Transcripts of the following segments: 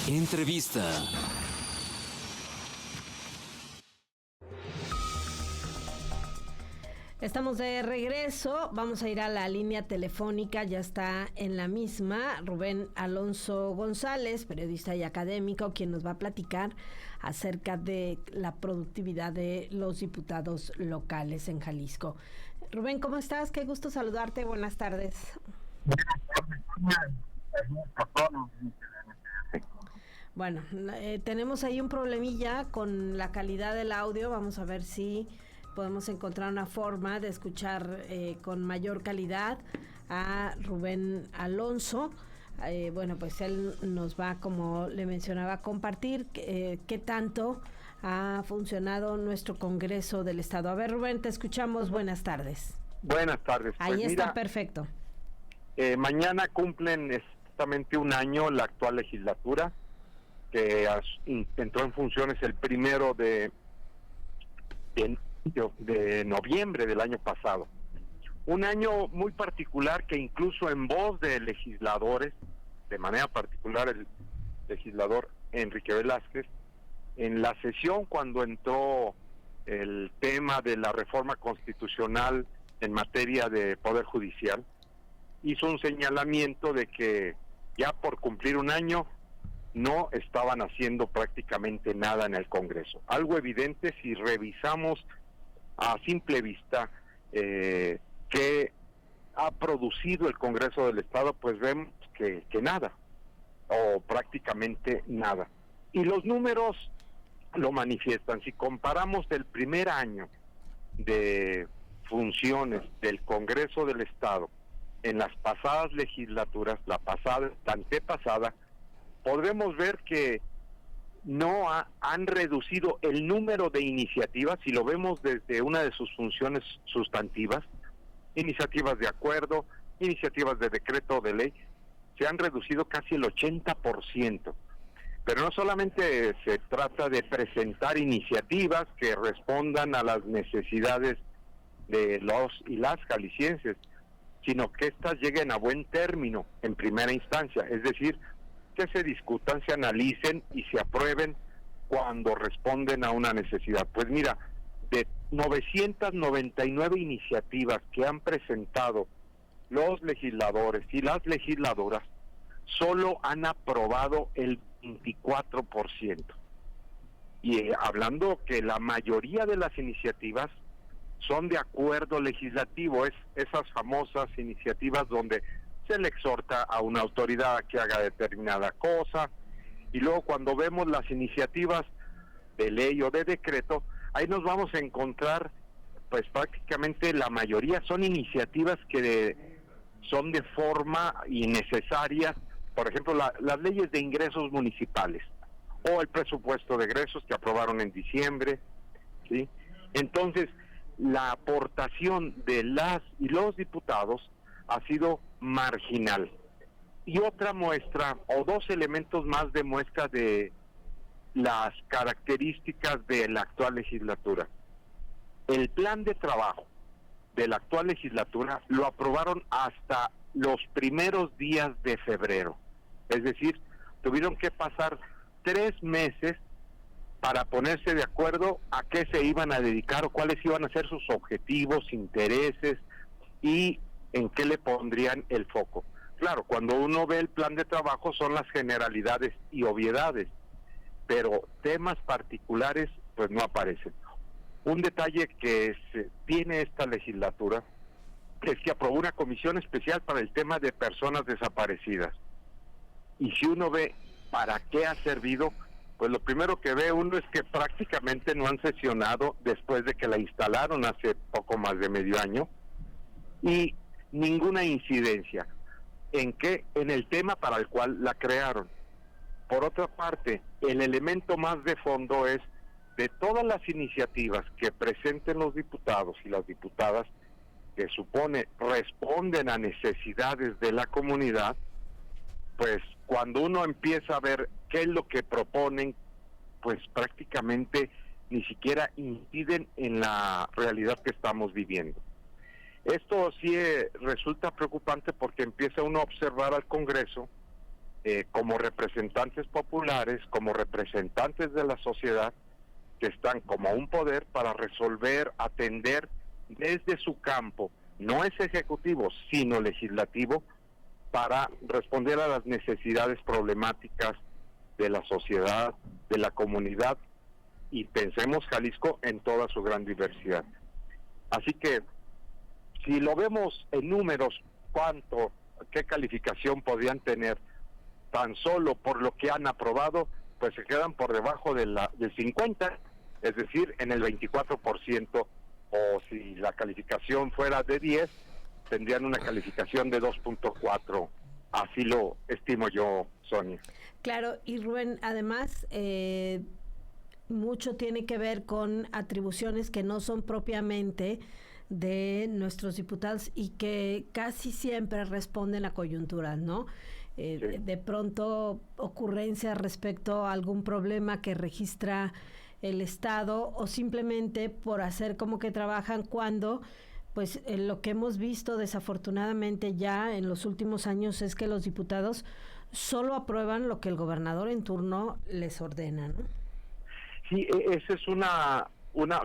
Entrevista. Estamos de regreso, vamos a ir a la línea telefónica, ya está en la misma Rubén Alonso González, periodista y académico, quien nos va a platicar acerca de la productividad de los diputados locales en Jalisco. Rubén, ¿cómo estás? Qué gusto saludarte, buenas tardes. Bueno, tenemos ahí un problemilla con la calidad del audio, vamos a ver si podemos encontrar una forma de escuchar con mayor calidad a Rubén Alonso. Bueno, pues él nos va, como le mencionaba, a compartir qué tanto ha funcionado nuestro Congreso del Estado. A ver, Rubén, te escuchamos, buenas tardes. Buenas tardes. Ahí pues está, perfecto. Mañana cumplen exactamente un año la actual legislatura, que entró en funciones el 1 de noviembre del año pasado. Un año muy particular que incluso en voz de legisladores, de manera particular el legislador Enrique Velázquez, en la sesión cuando entró el tema de la reforma constitucional en materia de Poder Judicial, hizo un señalamiento de que ya por cumplir un año no estaban haciendo prácticamente nada en el Congreso. Algo evidente si revisamos a simple vista qué ha producido el Congreso del Estado, pues vemos que nada, o prácticamente nada. Y los números lo manifiestan. Si comparamos el primer año de funciones del Congreso del Estado en las pasadas legislaturas, la antepasada, podremos ver que no han reducido el número de iniciativas, si lo vemos desde una de sus funciones sustantivas, iniciativas de acuerdo, iniciativas de decreto o de ley, se han reducido casi el 80%. Pero no solamente se trata de presentar iniciativas que respondan a las necesidades de los y las jaliscienses, sino que éstas lleguen a buen término en primera instancia, es decir, que se discutan, se analicen y se aprueben cuando responden a una necesidad. Pues mira, de 999 iniciativas que han presentado los legisladores y las legisladoras, solo han aprobado el 24%. Y hablando que la mayoría de las iniciativas son de acuerdo legislativo, es esas famosas iniciativas donde se le exhorta a una autoridad a que haga determinada cosa, y luego cuando vemos las iniciativas de ley o de decreto, ahí nos vamos a encontrar, pues prácticamente la mayoría son iniciativas que son de forma innecesarias, por ejemplo las leyes de ingresos municipales, o el presupuesto de egresos que aprobaron en diciembre, ¿sí? Entonces, la aportación de las y los diputados ha sido marginal. Y otra muestra, o dos elementos más de muestra de las características de la actual legislatura. El plan de trabajo de la actual legislatura lo aprobaron hasta los primeros días de febrero. Es decir, tuvieron que pasar 3 meses para ponerse de acuerdo a qué se iban a dedicar o cuáles iban a ser sus objetivos, intereses y en qué le pondrían el foco. Claro, cuando uno ve el plan de trabajo son las generalidades y obviedades, pero temas particulares pues no aparecen. Un detalle que tiene esta legislatura es que aprobó una comisión especial para el tema de personas desaparecidas. Y si uno ve para qué ha servido, pues lo primero que ve uno es que prácticamente no han sesionado después de que la instalaron hace poco más de medio año, y ninguna incidencia. ¿En qué? En el tema para el cual la crearon. Por otra parte, el elemento más de fondo es, de todas las iniciativas que presenten los diputados y las diputadas, que supone responden a necesidades de la comunidad, pues cuando uno empieza a ver qué es lo que proponen, pues prácticamente ni siquiera inciden en la realidad que estamos viviendo. Esto sí resulta preocupante porque empieza uno a observar al Congreso como representantes populares, como representantes de la sociedad, que están como un poder para resolver, atender desde su campo, no es ejecutivo, sino legislativo, para responder a las necesidades problemáticas de la sociedad, de la comunidad, y pensemos Jalisco en toda su gran diversidad. Así que, si lo vemos en números, qué calificación podrían tener tan solo por lo que han aprobado, pues se quedan por debajo del 50, es decir, en el 24%, o si la calificación fuera de 10, tendrían una calificación de 2.4, así lo estimo yo, Sonia. Claro, y Rubén, además, mucho tiene que ver con atribuciones que no son propiamente de nuestros diputados y que casi siempre responden a coyunturas, ¿no? Sí. De pronto ocurrencias respecto a algún problema que registra el Estado, o simplemente por hacer como que trabajan, cuando pues lo que hemos visto desafortunadamente ya en los últimos años es que los diputados solo aprueban lo que el gobernador en turno les ordena, ¿no? Sí, esa es una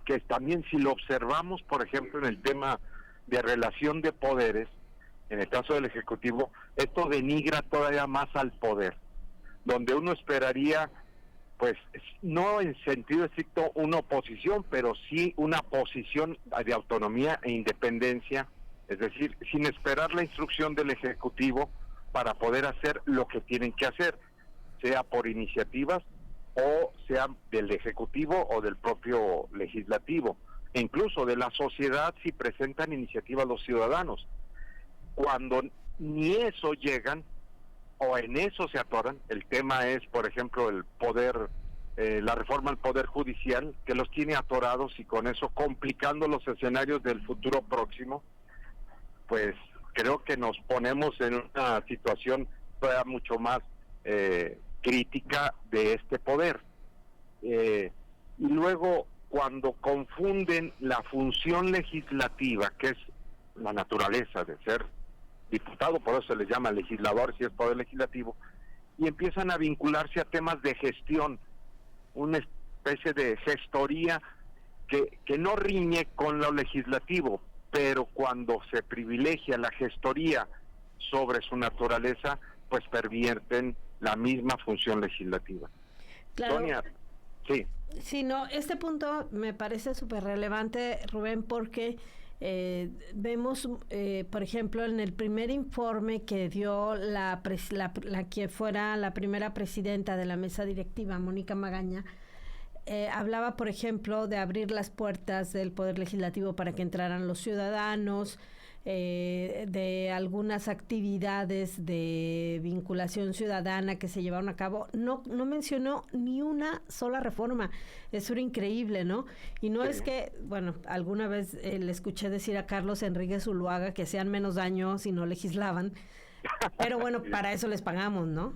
que también, si lo observamos, por ejemplo, en el tema de relación de poderes, en el caso del Ejecutivo, esto denigra todavía más al poder, donde uno esperaría, pues, no en sentido estricto una oposición, pero sí una posición de autonomía e independencia, es decir, sin esperar la instrucción del Ejecutivo para poder hacer lo que tienen que hacer, sea por iniciativas o sea del Ejecutivo o del propio Legislativo, e incluso de la sociedad si presentan iniciativas los ciudadanos. Cuando ni eso llegan, o en eso se atoran, el tema es, por ejemplo, el poder, la reforma al Poder Judicial, que los tiene atorados y con eso complicando los escenarios del futuro próximo, pues creo que nos ponemos en una situación todavía mucho más crítica de este poder. Y luego, cuando confunden la función legislativa, que es la naturaleza de ser diputado, por eso se les llama legislador si es poder legislativo, y empiezan a vincularse a temas de gestión, una especie de gestoría que no riñe con lo legislativo, pero cuando se privilegia la gestoría sobre su naturaleza, pues pervierten la misma función legislativa. Claro. Sonia, sí. Sí, no, este punto me parece súper relevante, Rubén, porque vemos, por ejemplo, en el primer informe que dio la que fuera la primera presidenta de la mesa directiva, Mónica Magaña, hablaba, por ejemplo, de abrir las puertas del Poder Legislativo para que entraran los ciudadanos, de algunas actividades de vinculación ciudadana que se llevaron a cabo. No mencionó ni una sola reforma. Eso era increíble, ¿no? Y no es que, bueno, alguna vez le escuché decir a Carlos Enríquez Zuluaga que hacían menos daño si no legislaban, pero bueno, para eso les pagamos, ¿no?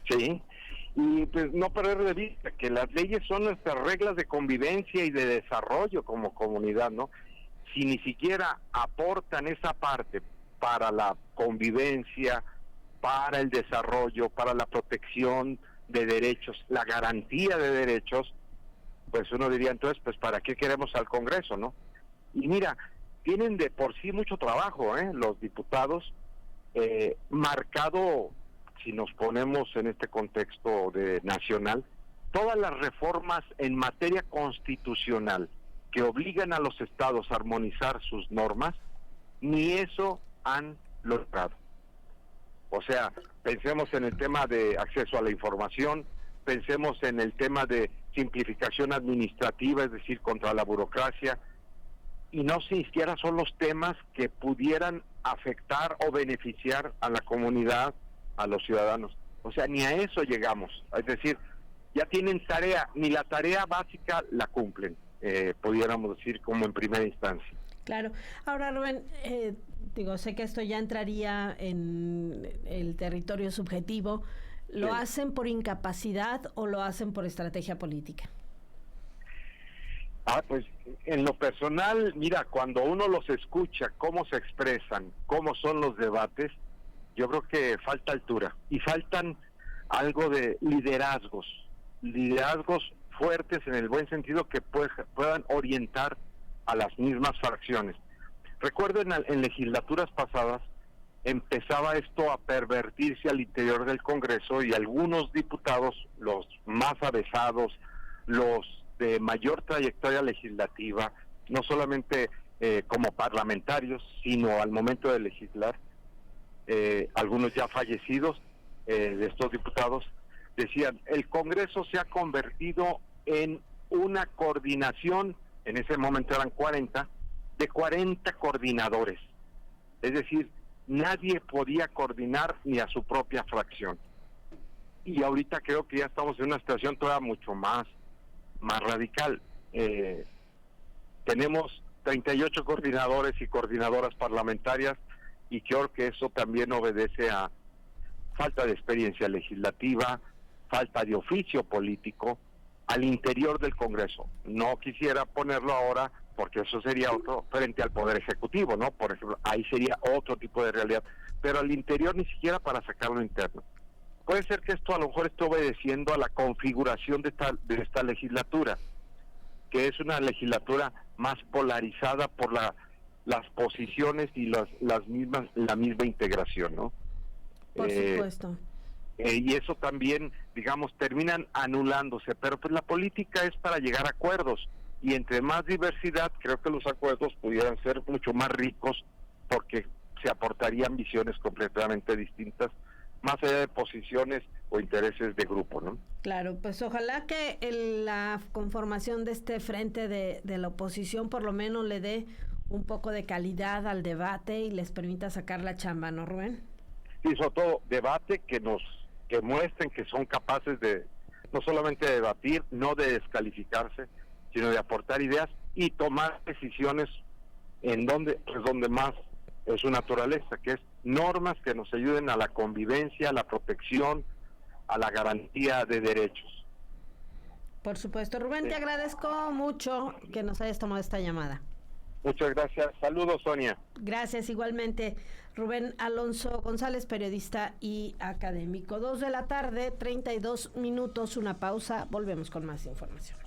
Sí, y pues no perder de vista que las leyes son nuestras reglas de convivencia y de desarrollo como comunidad, ¿no? Si ni siquiera aportan esa parte para la convivencia, para el desarrollo, para la protección de derechos, la garantía de derechos, pues uno diría entonces, pues ¿para qué queremos al Congreso, no? Y mira, tienen de por sí mucho trabajo, los diputados, marcado, si nos ponemos en este contexto de nacional, todas las reformas en materia constitucional que obligan a los estados a armonizar sus normas, ni eso han logrado. O sea, pensemos en el tema de acceso a la información, pensemos en el tema de simplificación administrativa, es decir, contra la burocracia, y no siquiera son los temas que pudieran afectar o beneficiar a la comunidad, a los ciudadanos. O sea, ni a eso llegamos. Es decir, ya tienen tarea, ni la tarea básica la cumplen, pudiéramos decir, como en primera instancia. Claro. Ahora, Rubén, sé que esto ya entraría en el territorio subjetivo. ¿Lo Sí. hacen por incapacidad o lo hacen por estrategia política? Pues en lo personal, mira, cuando uno los escucha, cómo se expresan, cómo son los debates, yo creo que falta altura y faltan algo de liderazgos fuertes en el buen sentido que puedan orientar a las mismas fracciones. Recuerdo en legislaturas pasadas empezaba esto a pervertirse al interior del Congreso y algunos diputados, los más avesados, los de mayor trayectoria legislativa, no solamente como parlamentarios, sino al momento de legislar, algunos ya fallecidos de estos diputados, decían, el Congreso se ha convertido en una coordinación, en ese momento eran 40, de 40 coordinadores. Es decir, nadie podía coordinar ni a su propia fracción. Y ahorita creo que ya estamos en una situación todavía mucho más radical. Tenemos 38 coordinadores y coordinadoras parlamentarias y creo que eso también obedece a falta de experiencia legislativa, falta de oficio político al interior del Congreso. No quisiera ponerlo ahora porque eso sería otro frente al Poder Ejecutivo, ¿no? Por ejemplo, ahí sería otro tipo de realidad, pero al interior ni siquiera para sacarlo interno. Puede ser que esto a lo mejor esté obedeciendo a la configuración de esta legislatura, que es una legislatura más polarizada por las posiciones y la misma integración, ¿no? Por supuesto. Y eso también, digamos, terminan anulándose, pero pues la política es para llegar a acuerdos, y entre más diversidad, creo que los acuerdos pudieran ser mucho más ricos, porque se aportarían visiones completamente distintas, más allá de posiciones o intereses de grupo, ¿no? Claro, pues ojalá que la conformación de este frente de la oposición por lo menos le dé un poco de calidad al debate y les permita sacar la chamba, ¿no, Rubén? Sí, sobre todo debate que muestren que son capaces de no solamente de debatir, no de descalificarse, sino de aportar ideas y tomar decisiones en donde más es su naturaleza, que es normas que nos ayuden a la convivencia, a la protección, a la garantía de derechos. Por supuesto. Rubén, te agradezco mucho que nos hayas tomado esta llamada. Muchas gracias. Saludos, Sonia. Gracias, igualmente. Rubén Alonso González, periodista y académico. 2:32 p.m, una pausa, volvemos con más información.